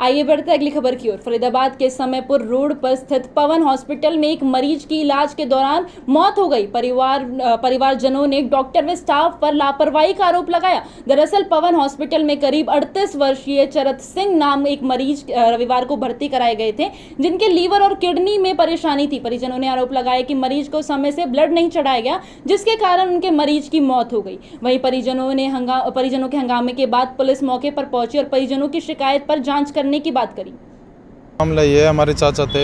आइए बढ़ते अगली खबर की ओर। फरीदाबाद के समयपुर रोड पर स्थित पवन हॉस्पिटल में एक मरीज की इलाज के दौरान मौत हो गई। परिवारजनों ने डॉक्टर व स्टाफ पर लापरवाही का आरोप लगाया। दरअसल पवन हॉस्पिटल में करीब 38 वर्षीय चरत सिंह नाम एक मरीज रविवार को भर्ती कराए गए थे, जिनके लीवर और किडनी में परेशानी थी। परिजनों ने आरोप लगाया कि मरीज को समय से ब्लड नहीं चढ़ाया गया, जिसके कारण उनके मरीज की मौत हो गई। वहीं परिजनों के हंगामे के बाद पुलिस मौके पर पहुंची और परिजनों की शिकायत पर जांच करने की बात करी। मामला ये है, हमारे चाचा थे,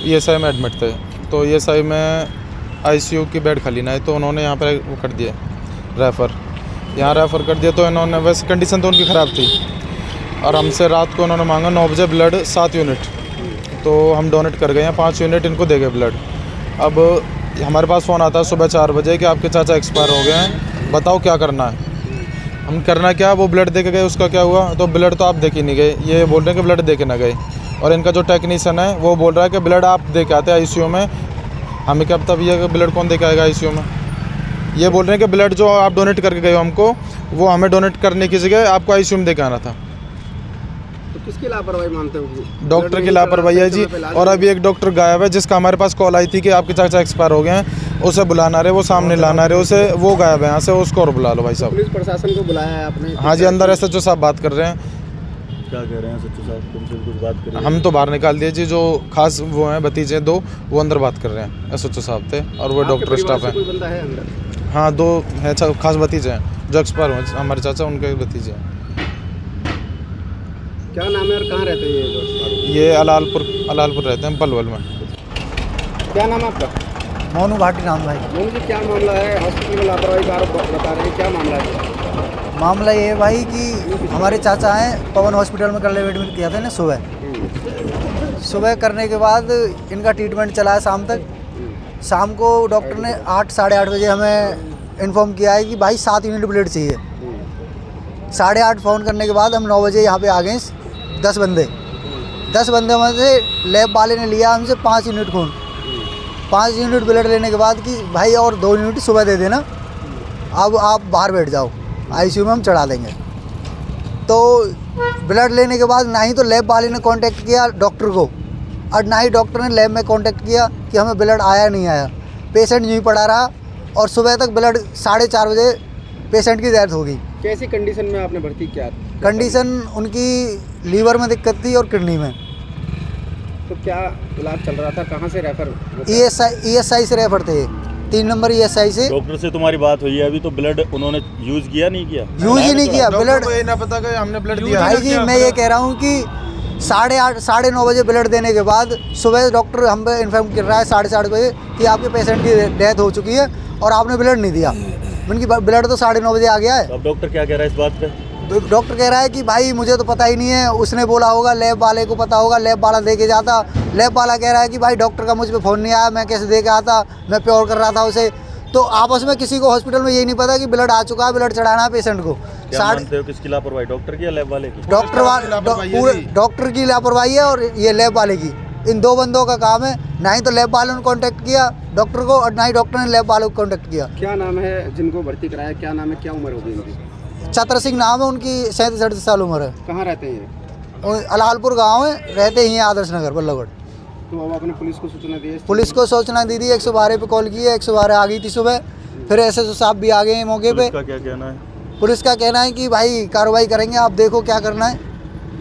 ईएसआई में एडमिट थे, तो ईएसआई में आईसीयू की बेड खाली ना है, तो उन्होंने यहाँ पर वो कर दिया रेफ़र कर दिया। तो इन्होंने वैसे कंडीशन तो उनकी ख़राब थी और हमसे रात को उन्होंने मांगा 9 बजे ब्लड 7 यूनिट, तो हम डोनेट कर गए हैं 5 यूनिट इनको दे गए ब्लड। अब हमारे पास फ़ोन आता है सुबह 4 बजे कि आपके चाचा एक्सपायर हो गए हैं, बताओ क्या करना है। हम करना क्या, वो ब्लड दे के गए, उसका क्या हुआ? तो ब्लड तो आप दे के नहीं गए, ये बोल रहे हैं कि ब्लड दे के ना गए। और इनका जो टेक्नीशियन है वो बोल रहा है कि ब्लड आप दे के आते हैं आईसीयू में। हमें क्या पता भैया कि ब्लड कौन दे के आएगा आईसीयू में। ये बोल रहे हैं कि ब्लड जो आप डोनेट करके गए हो हमको, वो हमें डोनेट करने की जगह आपको आईसीयू में दे के आना था। तो किसकी लापरवाही मानते हो? डॉक्टर की लापरवाही है जी। और अभी एक डॉक्टर गायब है जिसका हमारे पास कॉल आई थी कि आपके चाचा एक्सपायर हो गए हैं, उसे बुलाना रहे, वो सामने लाना रहे उसे, वो गायब है यहाँ से, उसको और बुला लो भाई साहब। पुलिस प्रशासन को बुलाया है आपने? हाँ जी, अंदर एसएचओ साहब बात कर रहे हैं। क्या कह रहे हैं सच्चू साहब, तुमसे कुछ बात करें? हम तो बाहर निकाल दिए जी, जो खास वो हैं भतीजे 2, वो अंदर बात कर रहे हैं। एसएचओ साहब थे और वो डॉक्टर स्टाफ है। कोई बंदा है अंदर? हाँ, 2 हैं खास भतीजे हैं जो एक्सपायर हुए, हमारे चाचा उनके भतीजे हैं। क्या नाम है और कहाँ रहते हैं ये अलालपुर रहते हैं, पलवल में। क्या नाम है आपका? मोनू भाटी नाम भाई। मोनू जी, क्या मामला है? हॉस्पिटल में लापरवाही का आरोप बता रहे हैं, क्या मामला है? मामला ये है भाई कि हमारे चाचा हैं, पवन हॉस्पिटल में कल एडमिट किया था ना सुबह करने के बाद इनका ट्रीटमेंट चला है शाम तक। शाम को डॉक्टर ने 8 साढ़े 8 बजे हमें इन्फॉर्म किया है कि भाई 7 यूनिट ब्लड चाहिए। 8:30 फ़ोन करने के बाद हम 9 बजे यहाँ पे आ गए। 10 बंदे में से लैब वाले ने लिया हमसे 5 यूनिट खून, 5 यूनिट ब्लड लेने के बाद कि भाई और 2 यूनिट सुबह दे देना, अब आप बाहर बैठ जाओ, आईसीयू में हम चढ़ा देंगे। तो ब्लड लेने के बाद ना ही तो लैब वाले ने कांटेक्ट किया डॉक्टर को और ना ही डॉक्टर ने लैब में कांटेक्ट किया कि हमें ब्लड आया नहीं आया। पेशेंट यूँ ही पड़ा रहा और सुबह तक ब्लड 4:30 बजे पेशेंट की डेथ हो गई। कैसी कंडीशन में आपने भर्ती किया? कंडीशन उनकी लीवर में दिक्कत थी और किडनी में। तो क्या इलाज चल रहा था? कहाँ से रेफर? ईएसआई से रेफर थे, 3 नंबर ईएसआई से। डॉक्टर से तुम्हारी बात हुई है अभी? तो ब्लड उन्होंने यूज़ किया नहीं किया? यूज़ ही नहीं किया ब्लड। ये ना पता कि हमने ब्लड दिया। भाई जी, मैं ये कह रहा हूँ कि 8:30 साढ़े 9 बजे ब्लड देने के बाद सुबह डॉक्टर हम पे इन्फॉर्म कर रहा है 8:30 बजे कि आपके पेशेंट की डेथ हो चुकी है और आपने ब्लड नहीं दिया। उनकी ब्लड तो 9:30 बजे आ गया है। अब डॉक्टर क्या कह रहा है इस बात पे? डॉक्टर कह रहा है कि भाई मुझे तो पता ही नहीं है, उसने बोला होगा, लैब वाले को पता होगा, लैब वाला दे के जाता। लैब वाला कह रहा है कि भाई डॉक्टर का मुझ पर फ़ोन नहीं आया, मैं कैसे दे के आता, मैं प्योर कर रहा था उसे। तो आपस में किसी को हॉस्पिटल में यही नहीं पता कि ब्लड आ चुका है, ब्लड चढ़ाना है पेशेंट को। क्या मानते हो किसकी लापरवाही, डॉक्टर की या लैब वाले की? डॉक्टर की लापरवाही है और ये लैब वाले की। इन 2 बंदों का काम है, ना ही तो लैब वालों ने कांटेक्ट किया डॉक्टर को और ना ही डॉक्टर ने लैब वालों को कांटेक्ट किया। क्या नाम है जिनको भर्ती कराया? क्या नाम है, क्या उम्र होगी उनकी? चतर सिंह नाम है उनकी, 37 साल उम्र है। कहाँ रहते हैं? अलालपुर गाँव है, रहते ही हैं आदर्श नगर बल्लभगढ़। तो अब आपने पुलिस को सूचना दी? पुलिस को सूचना दी थी, 112 पे कॉल की है, 112 आ गई थी सुबह। फिर एसएचओ साहब भी आ गए हैं मौके पे। पुलिस का क्या कहना है? पुलिस का कहना है कि भाई कार्रवाई करेंगे, आप देखो क्या करना है,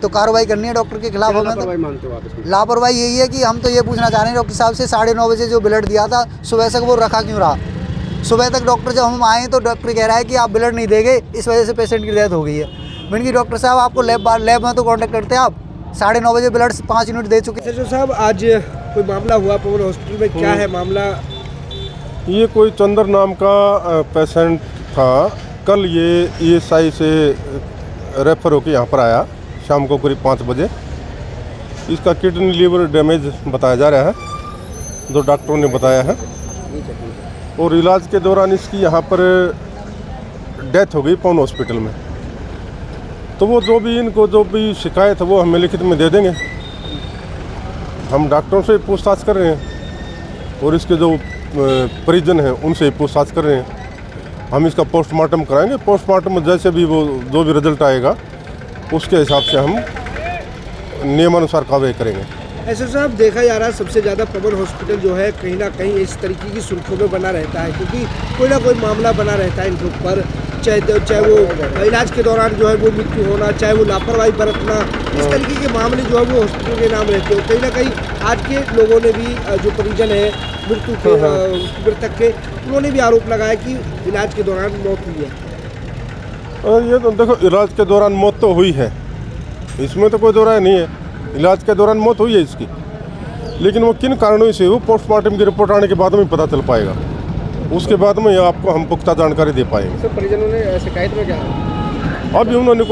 तो कार्रवाई करनी है डॉक्टर के खिलाफ। हमें लापरवाही मानते हो आप इसमें? लापरवाही यही है कि हम तो ये पूछना चाह रहे हैं डॉक्टर साहब से, 9:30 बजे जो ब्लड दिया था सुबह तक वो रखा क्यों रहा? सुबह तक डॉक्टर जब हम आए तो डॉक्टर कह रहा है कि आप ब्लड नहीं देंगे, इस वजह से पेशेंट की डेथ हो गई है। मैंने कि डॉक्टर साहब आपको लैब में तो कॉन्टैक्ट करते हैं आप, 9:30 बजे ब्लड 5 यूनिट दे चुके। सर साहब, आज कोई मामला हुआ पवन हॉस्पिटल में, क्या है मामला? ये कोई चंदर नाम का पेशेंट था। कल ये ईएसआई से रेफर होकर यहाँ पर आया शाम को करीब 5 बजे। इसका किडनी लीवर डैमेज बताया जा रहा है, जो डॉक्टरों ने बताया है। और इलाज के दौरान इसकी यहाँ पर डेथ हो गई पवन हॉस्पिटल में। तो वो जो भी शिकायत है वो हमें लिखित में दे देंगे। हम डॉक्टरों से पूछताछ कर रहे हैं और इसके जो परिजन हैं उनसे पूछताछ कर रहे हैं। हम इसका पोस्टमार्टम कराएंगे। पोस्टमार्टम में जैसे भी वो जो भी रिजल्ट आएगा उसके हिसाब से हम नियमानुसार कार्रवाई करेंगे। ऐसे साहब देखा जा रहा है सबसे ज़्यादा पवन हॉस्पिटल जो है कहीं ना कहीं इस तरीके की सुर्खियों में बना रहता है, क्योंकि कोई ना कोई मामला बना रहता है इनके ऊपर, चाहे वो इलाज के दौरान जो है वो मृत्यु होना, चाहे वो लापरवाही बरतना, इस तरीके के मामले जो है वो हॉस्पिटल के नाम रहते हो। कहीं ना कहीं आज के लोगों ने भी जो परिजन है मृत्यु के मृतक के, उन्होंने भी आरोप लगाया कि इलाज के दौरान मौत हुई है। और ये तो देखो, इलाज के दौरान मौत तो हुई है, इसमें तो कोई दो राय नहीं है, इलाज के दौरान मौत हुई है इसकी, लेकिन वो किन कारणों से वो पोस्टमार्टम की रिपोर्ट आने के बाद में पता चल पाएगा, उसके बाद में आपको हम पुख्ता जानकारी दे पाएंगे। परिजनों ने शिकायत में क्या अभी उन्होंने